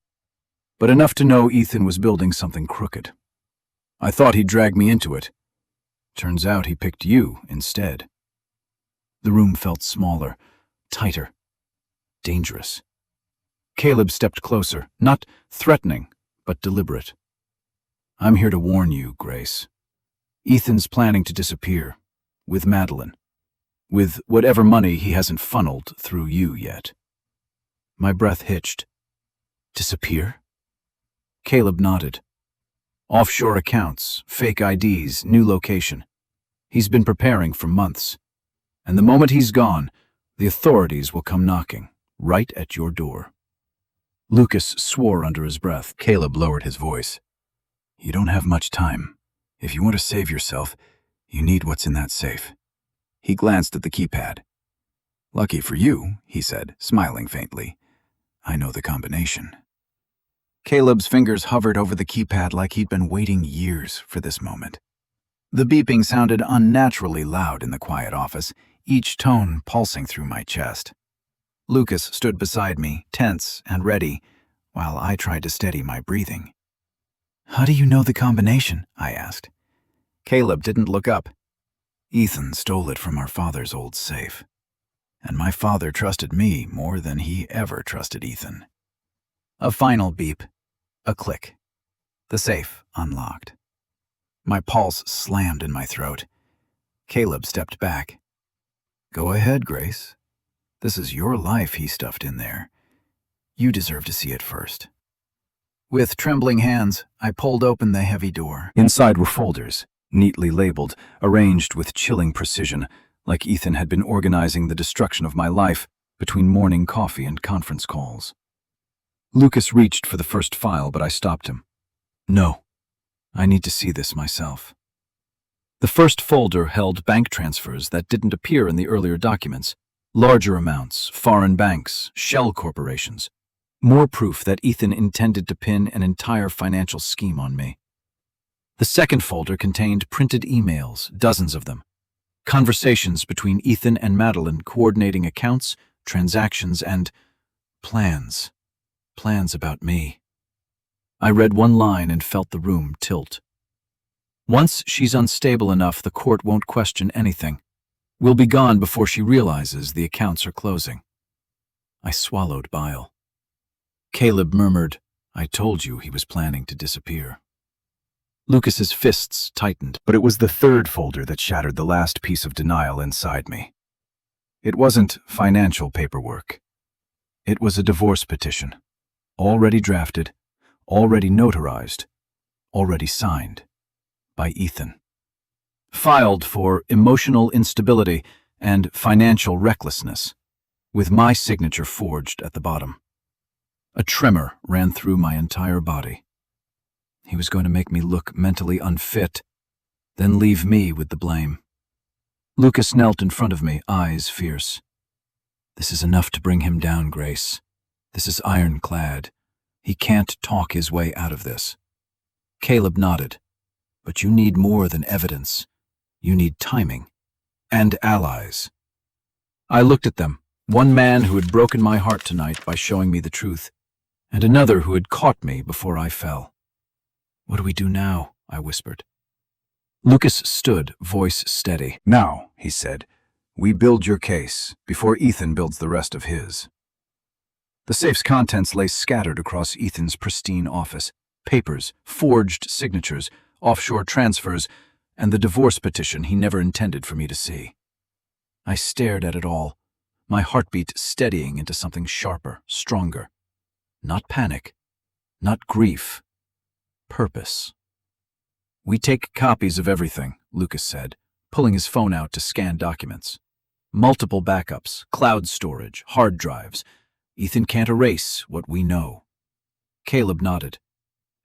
But enough to know Ethan was building something crooked. I thought he'd drag me into it. Turns out he picked you instead. The room felt smaller, tighter, dangerous. Caleb stepped closer, not threatening, but deliberate. I'm here to warn you, Grace. Ethan's planning to disappear, with Madeline, with whatever money he hasn't funneled through you yet. My breath hitched. Disappear? Caleb nodded. Offshore accounts, fake IDs, new location. He's been preparing for months. And the moment he's gone, the authorities will come knocking, right at your door. Lucas swore under his breath. Caleb lowered his voice. You don't have much time. If you want to save yourself, you need what's in that safe. He glanced at the keypad. Lucky for you, he said, smiling faintly. I know the combination. Caleb's fingers hovered over the keypad like he'd been waiting years for this moment. The beeping sounded unnaturally loud in the quiet office, each tone pulsing through my chest. Lucas stood beside me, tense and ready, while I tried to steady my breathing. How do you know the combination? I asked. Caleb didn't look up. Ethan stole it from our father's old safe. And my father trusted me more than he ever trusted Ethan. A final beep. A click. The safe unlocked. My pulse slammed in my throat. Caleb stepped back. Go ahead, Grace. This is your life he stuffed in there. You deserve to see it first. With trembling hands, I pulled open the heavy door. Inside were folders, neatly labeled, arranged with chilling precision, like Ethan had been organizing the destruction of my life between morning coffee and conference calls. Lucas reached for the first file, but I stopped him. No, I need to see this myself. The first folder held bank transfers that didn't appear in the earlier documents. Larger amounts, foreign banks, shell corporations. More proof that Ethan intended to pin an entire financial scheme on me. The second folder contained printed emails, dozens of them. Conversations between Ethan and Madeline coordinating accounts, transactions, and plans. Plans about me. I read one line and felt the room tilt. Once she's unstable enough, the court won't question anything. We'll be gone before she realizes the accounts are closing. I swallowed bile. Caleb murmured, I told you he was planning to disappear. Lucas's fists tightened, but it was the third folder that shattered the last piece of denial inside me. It wasn't financial paperwork. It was a divorce petition, already drafted, already notarized, already signed by Ethan. Filed for emotional instability and financial recklessness, with my signature forged at the bottom. A tremor ran through my entire body. He was going to make me look mentally unfit, then leave me with the blame. Lucas knelt in front of me, eyes fierce. This is enough to bring him down, Grace. This is ironclad. He can't talk his way out of this. Caleb nodded. But you need more than evidence. You need timing. And allies. I looked at them, one man who had broken my heart tonight by showing me the truth, and another who had caught me before I fell. What do we do now? I whispered. Lucas stood, voice steady. Now, he said, we build your case before Ethan builds the rest of his. The safe's contents lay scattered across Ethan's pristine office. Papers, forged signatures, offshore transfers, and the divorce petition he never intended for me to see. I stared at it all, my heartbeat steadying into something sharper, stronger. Not panic, not grief, purpose. We take copies of everything, Lucas said, pulling his phone out to scan documents. Multiple backups, cloud storage, hard drives. Ethan can't erase what we know. Caleb nodded.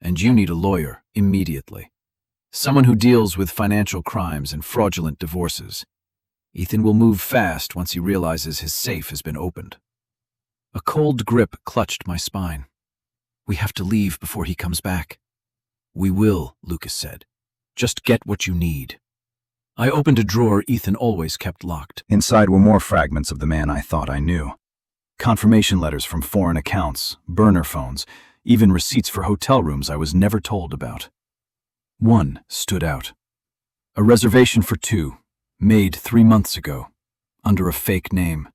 And you need a lawyer, immediately. Someone who deals with financial crimes and fraudulent divorces. Ethan will move fast once he realizes his safe has been opened. A cold grip clutched my spine. We have to leave before he comes back. We will, Lucas said. Just get what you need. I opened a drawer Ethan always kept locked. Inside were more fragments of the man I thought I knew. Confirmation letters from foreign accounts, burner phones, even receipts for hotel rooms I was never told about. One stood out. A reservation for 2, made 3 months ago, under a fake name.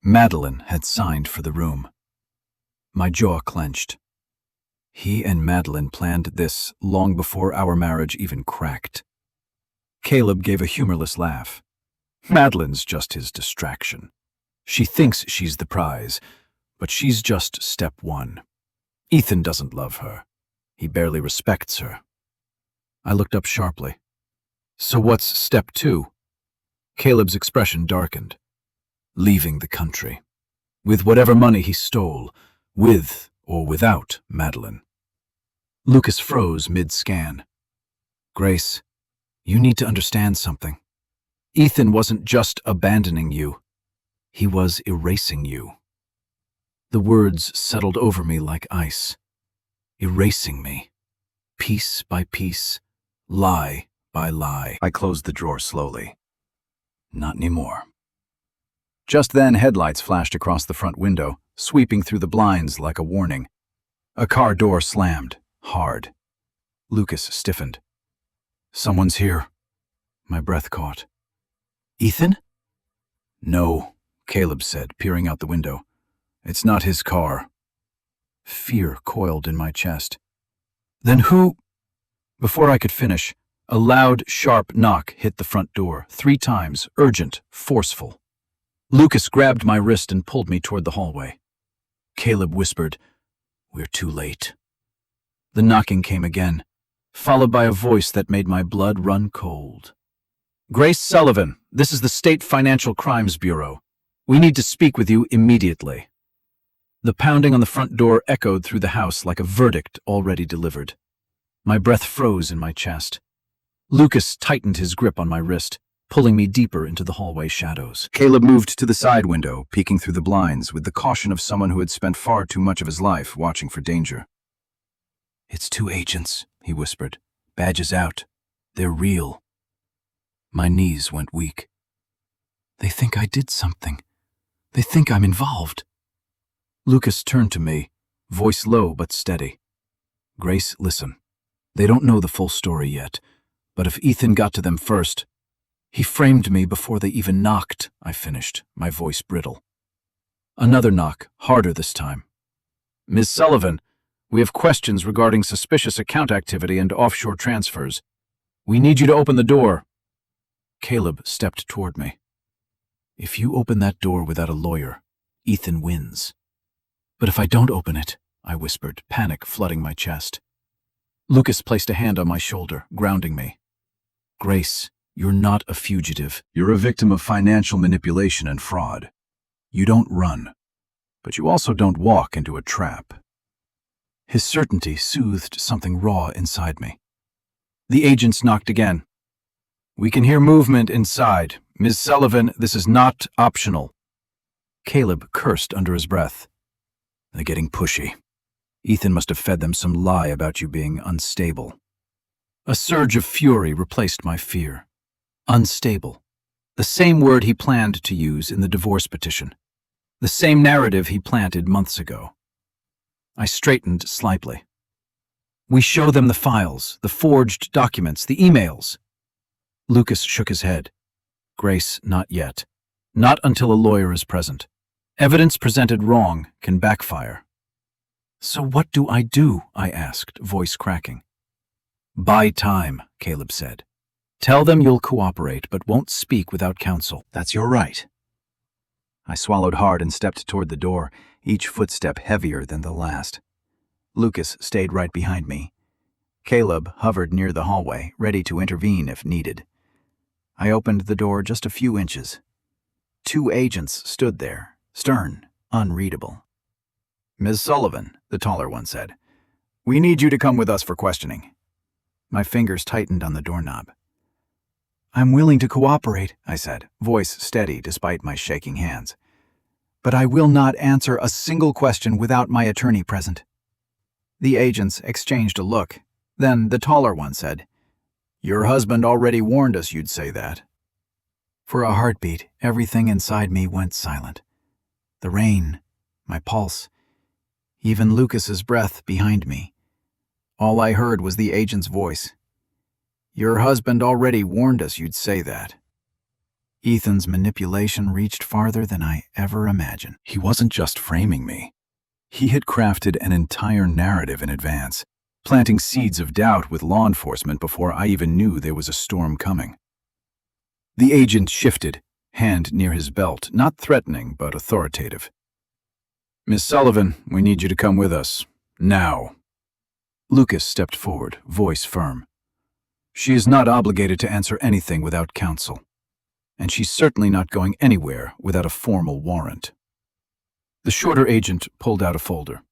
Madeline had signed for the room. My jaw clenched. He and Madeline planned this long before our marriage even cracked. Caleb gave a humorless laugh. Madeline's just his distraction. She thinks she's the prize, but she's just step 1. Ethan doesn't love her. He barely respects her. I looked up sharply. So what's step 2? Caleb's expression darkened. Leaving the country. With whatever money he stole, with or without Madeline. Lucas froze mid-scan. Grace, you need to understand something. Ethan wasn't just abandoning you. He was erasing you. The words settled over me like ice. Erasing me. Piece by piece. Lie by lie. I closed the drawer slowly. Not anymore. Just then, headlights flashed across the front window, sweeping through the blinds like a warning. A car door slammed, hard. Lucas stiffened. Someone's here. My breath caught. Ethan? No, Caleb said, peering out the window. It's not his car. Fear coiled in my chest. Then who? Before I could finish, a loud, sharp knock hit the front door, 3 times, urgent, forceful. Lucas grabbed my wrist and pulled me toward the hallway. Caleb whispered, "We're too late." The knocking came again, followed by a voice that made my blood run cold. "Grace Sullivan, this is the State Financial Crimes Bureau. We need to speak with you immediately." The pounding on the front door echoed through the house like a verdict already delivered. My breath froze in my chest. Lucas tightened his grip on my wrist, pulling me deeper into the hallway shadows. Caleb moved to the side window, peeking through the blinds with the caution of someone who had spent far too much of his life watching for danger. "It's 2 agents," he whispered. "Badges out. They're real." My knees went weak. They think I did something. They think I'm involved. Lucas turned to me, voice low but steady. "Grace, listen. They don't know the full story yet, but if Ethan got to them first—" "He framed me before they even knocked," I finished, my voice brittle. Another knock, harder this time. "Ms. Sullivan, We have questions regarding suspicious account activity and offshore transfers. We need you to open the door." Caleb stepped toward me. "If you open that door without a lawyer, Ethan wins." "But if I don't open it," I whispered, panic flooding my chest. Lucas placed a hand on my shoulder, grounding me. "Grace, you're not a fugitive. You're a victim of financial manipulation and fraud. You don't run, but you also don't walk into a trap." His certainty soothed something raw inside me. The agents knocked again. "We can hear movement inside. Ms. Sullivan, this is not optional." Caleb cursed under his breath. "They're getting pushy. Ethan must have fed them some lie about you being unstable." A surge of fury replaced my fear. Unstable. The same word he planned to use in the divorce petition. The same narrative he planted months ago. I straightened slightly. "We show them the files, the forged documents, the emails." Lucas shook his head. "Grace, not yet. Not until a lawyer is present. Evidence presented wrong can backfire." "So what do I do?" I asked, voice cracking. "Buy time," Caleb said. "Tell them you'll cooperate, but won't speak without counsel." "That's your right." I swallowed hard and stepped toward the door, each footstep heavier than the last. Lucas stayed right behind me. Caleb hovered near the hallway, ready to intervene if needed. I opened the door just a few inches. 2 agents stood there, stern, unreadable. "Ms. Sullivan," the taller one said, "we need you to come with us for questioning." My fingers tightened on the doorknob. "I'm willing to cooperate," I said, voice steady despite my shaking hands. "But I will not answer a single question without my attorney present." The agents exchanged a look. Then the taller one said, "Your husband already warned us you'd say that." For a heartbeat, everything inside me went silent. The rain, my pulse, even Lucas's breath behind me. All I heard was the agent's voice. "Your husband already warned us you'd say that." Ethan's manipulation reached farther than I ever imagined. He wasn't just framing me. He had crafted an entire narrative in advance, planting seeds of doubt with law enforcement before I even knew there was a storm coming. The agent shifted, hand near his belt, not threatening but authoritative. "Miss Sullivan, we need you to come with us. Now." Lucas stepped forward, voice firm. "She is not obligated to answer anything without counsel. And she's certainly not going anywhere without a formal warrant." The shorter agent pulled out a folder.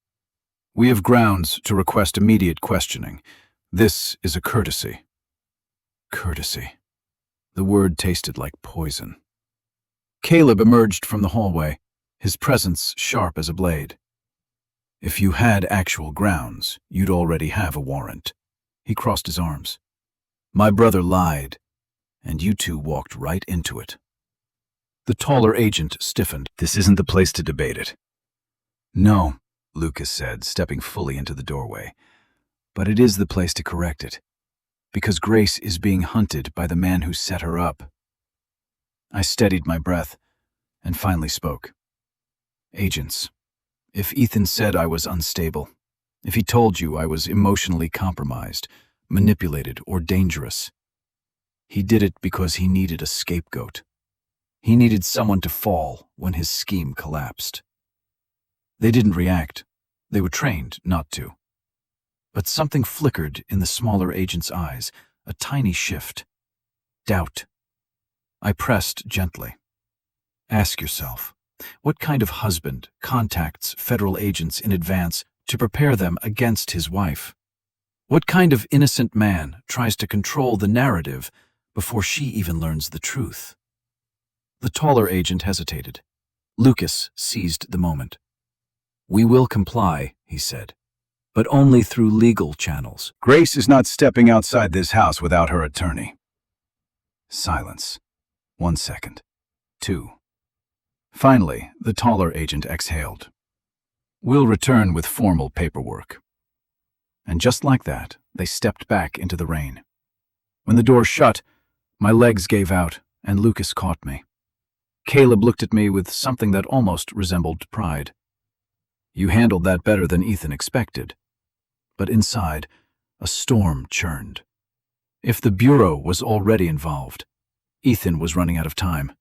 "We have grounds to request immediate questioning. This is a courtesy." Courtesy. The word tasted like poison. Caleb emerged from the hallway, his presence sharp as a blade. "If you had actual grounds, you'd already have a warrant." He crossed his arms. "My brother lied, and you two walked right into it." The taller agent stiffened. "This isn't the place to debate it." "No," Lucas said, stepping fully into the doorway. "But it is the place to correct it, because Grace is being hunted by the man who set her up." I steadied my breath and finally spoke. "Agents, if Ethan said I was unstable, if he told you I was emotionally compromised, manipulated, or dangerous, he did it because he needed a scapegoat. He needed someone to fall when his scheme collapsed. They didn't react. They were trained not to. But something flickered in the smaller agent's eyes, a tiny shift. Doubt. I pressed gently. Ask yourself, what kind of husband contacts federal agents in advance to prepare them against his wife? What kind of innocent man tries to control the narrative before she even learns the truth? The taller agent hesitated. Lucas seized the moment. "We will comply," he said, "but only through legal channels. Grace is not stepping outside this house without her attorney." Silence. 1 second. 2. Finally, the taller agent exhaled. "We'll return with formal paperwork." And just like that, they stepped back into the rain. When the door shut, my legs gave out, and Lucas caught me. Caleb looked at me with something that almost resembled pride. "You handled that better than Ethan expected." but inside, a storm churned. If the Bureau was already involved, Ethan was running out of time.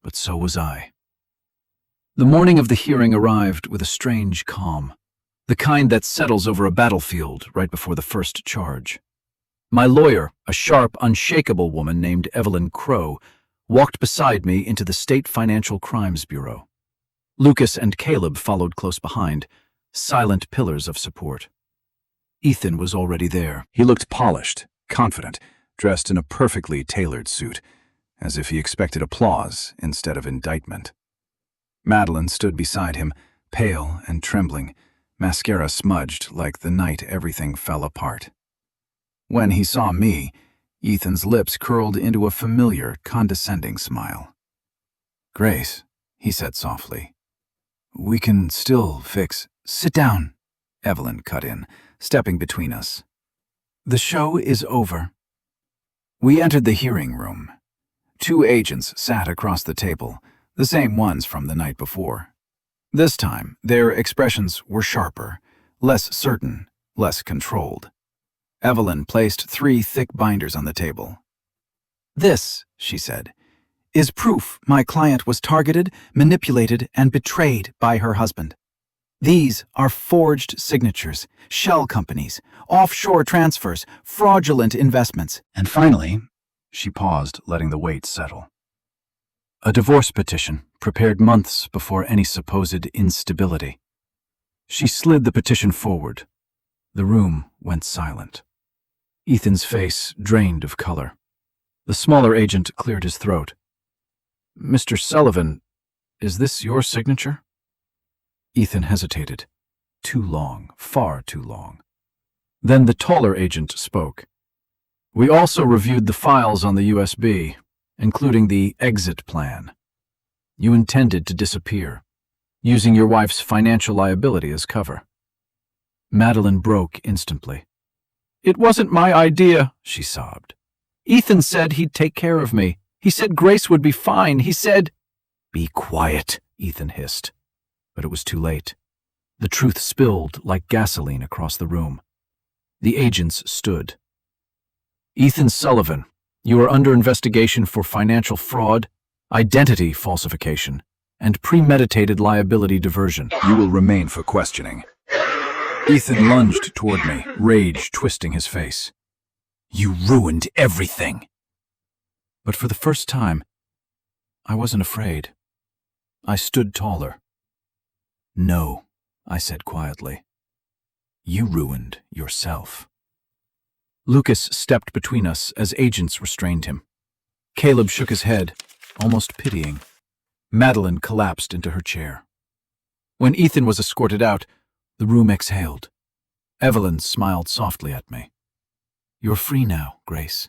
But so was I. The morning of the hearing arrived with a strange calm, the kind that settles over a battlefield right before the first charge. My lawyer, a sharp, unshakable woman named Evelyn Crow, walked beside me into the State Financial Crimes Bureau. Lucas and Caleb followed close behind, silent pillars of support. Ethan was already there. He looked polished, confident, dressed in a perfectly tailored suit, as if he expected applause instead of indictment. Madeline stood beside him, pale and trembling, mascara smudged like the night everything fell apart. When he saw me, Ethan's lips curled into a familiar, condescending smile. "Grace," he said softly, "we can still fix—" "Sit down," Evelyn cut in, stepping between us. "The show is over." We entered the hearing room. 2 agents sat across the table, the same ones from the night before. This time, their expressions were sharper, less certain, less controlled. Evelyn placed 3 thick binders on the table. "This," she said, "is proof my client was targeted, manipulated, and betrayed by her husband. These are forged signatures, shell companies, offshore transfers, fraudulent investments." And finally, she paused, letting the weight settle. "A divorce petition, prepared months before any supposed instability." She slid the petition forward. The room went silent. Ethan's face drained of color. The smaller agent cleared his throat. "Mr. Sullivan, is this your signature?" Ethan hesitated. Too long, far too long. Then the taller agent spoke. "We also reviewed the files on the USB, including the exit plan. You intended to disappear, using your wife's financial liability as cover." Madeline broke instantly. "It wasn't my idea," she sobbed. "Ethan said he'd take care of me. He said Grace would be fine. He said—" "Be quiet," Ethan hissed. But it was too late. The truth spilled like gasoline across the room. The agents stood. "Ethan Sullivan, you are under investigation for financial fraud, identity falsification, and premeditated liability diversion. "You will remain for questioning." Ethan lunged toward me, rage twisting his face. "You ruined everything." But for the first time, I wasn't afraid. I stood taller. "No," I said quietly. "You ruined yourself." Lucas stepped between us as agents restrained him. Caleb shook his head, almost pitying. Madeline collapsed into her chair. When Ethan was escorted out, the room exhaled. Evelyn smiled softly at me. "You're free now, Grace."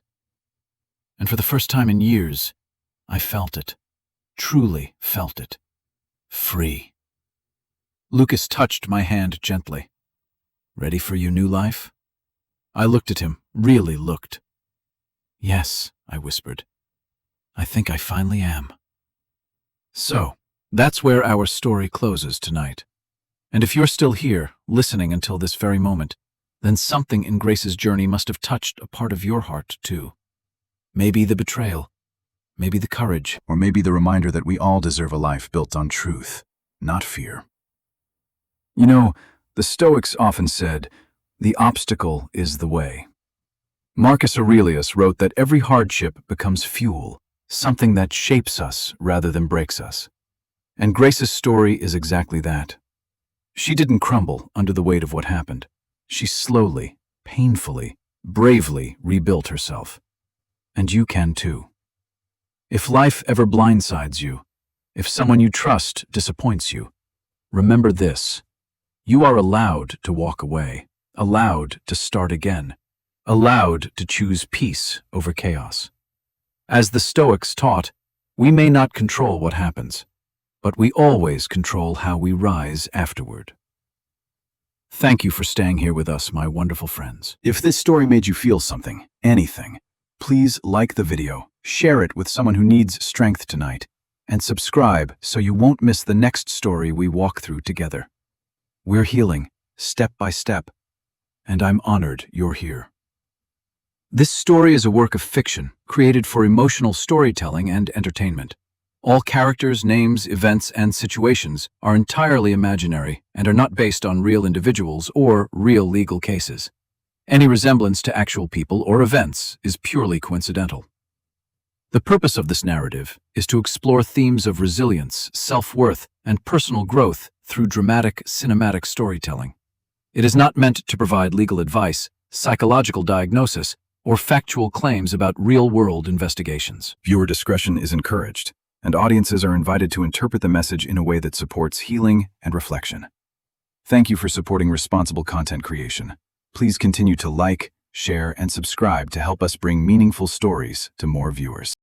And for the first time in years, I felt it. Truly felt it. Free. Lucas touched my hand gently. "Ready for your new life?" I looked at him, really looked. "Yes," I whispered. "I think I finally am." So, that's where our story closes tonight. And if you're still here, listening until this very moment, then something in Grace's journey must have touched a part of your heart, too. Maybe the betrayal, maybe the courage, Or maybe the reminder that we all deserve a life built on truth, not fear. You know, the Stoics often said, "The obstacle is the way." Marcus Aurelius wrote that every hardship becomes fuel, something that shapes us rather than breaks us. And Grace's story is exactly that. She didn't crumble under the weight of what happened. She slowly, painfully, bravely rebuilt herself. And you can too. If life ever blindsides you, if someone you trust disappoints you, remember this. You are allowed to walk away, allowed to start again, allowed to choose peace over chaos. As the Stoics taught, we may not control what happens, but we always control how we rise afterward. Thank you for staying here with us, my wonderful friends. If this story made you feel something, anything, please like the video, share it with someone who needs strength tonight, and subscribe so you won't miss the next story we walk through together. We're healing, step by step. and I'm honored you're here. This story is a work of fiction created for emotional storytelling and entertainment. All characters, names, events, and situations are entirely imaginary and are not based on real individuals or real legal cases. Any resemblance to actual people or events is purely coincidental. The purpose of this narrative is to explore themes of resilience, self-worth, and personal growth through dramatic, cinematic storytelling. It is not meant to provide legal advice, psychological diagnosis, or factual claims about real-world investigations. Viewer discretion is encouraged, and audiences are invited to interpret the message in a way that supports healing and reflection. Thank you for supporting responsible content creation. Please continue to like, share, and subscribe to help us bring meaningful stories to more viewers.